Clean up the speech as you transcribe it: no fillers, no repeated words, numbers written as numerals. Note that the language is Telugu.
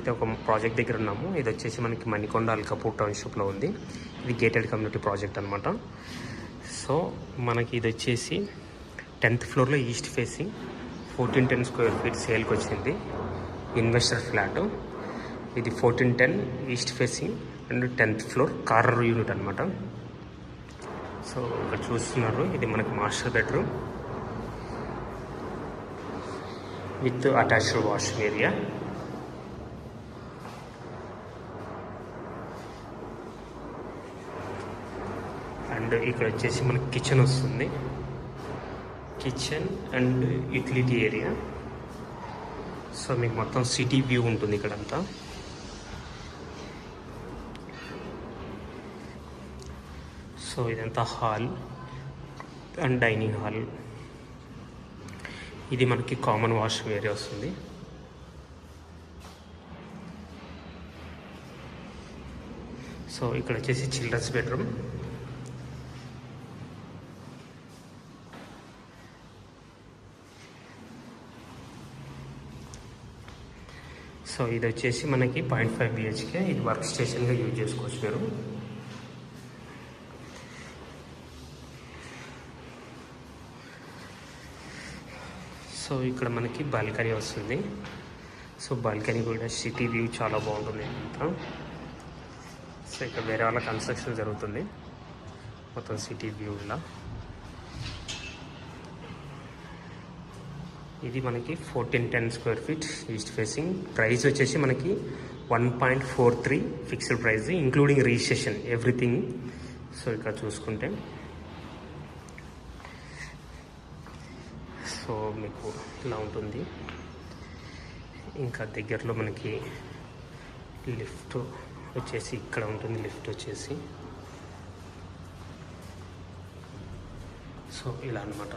అయితే ఒక ప్రాజెక్ట్ దగ్గర ఉన్నాము. ఇది వచ్చేసి మనకి మణికొండ అల్కాపూర్ టౌన్షిప్లో ఉంది. ఇది గేటెడ్ కమ్యూనిటీ ప్రాజెక్ట్ అనమాట. సో మనకి ఇది వచ్చేసి 10th ఫ్లోర్లో ఈస్ట్ ఫేసింగ్ 1410 స్క్వేర్ ఫీట్ సేల్కి వచ్చింది. ఇన్వెస్టర్ ఫ్లాట్ ఇది 1410 east facing and 10th floor corner unit అనమాట. సో ఇక్కడ చూస్తున్నారు, ఇది మనకి master bedroom with attached washing area. And ఇక్కడ వచ్చేసి మనకి కిచెన్ వస్తుంది. Kitchen and utility area. So మీకు మొత్తం సిటీ వ్యూ ఉంటుంది ఇక్కడంతా. సో ఇదంతా హాల్ అండ్ డైనింగ్ హాల్. ఇది మనకి కామన్ వాష్రూమ్ ఏరియా వస్తుంది. సో ఇక్కడ వచ్చేసి చిల్డ్రన్స్ బెడ్రూమ్. సో ఇది వచ్చేసి మనకి 0.5 BHK. ఇది వర్క్ స్టేషన్గా యూజ్ చేసుకోవచ్చు మీరు. సో ఇక్కడ మనకి బాల్కనీ వస్తుంది. సో బాల్కనీ కూడా సిటీ వ్యూ చాలా బాగుంటుంది అంతా. సో ఇక్కడ వేరే వాళ్ళ కన్స్ట్రక్షన్ జరుగుతుంది, మొత్తం సిటీ వ్యూ ఇలా. ఇది మనకి 1410 square feet east facing. Price వచ్చేసి మనకి 1.43 fixed price including registration everything. So ఇక్కడ చూసుకుంటే సో మీకు ఇలా ఉంటుంది. ఇంకా దగ్గరలో మనకి లిఫ్ట్ వచ్చేసి ఇక్కడ ఉంటుంది. లిఫ్ట్ వచ్చేసి సో ఇలా అన్నమాట.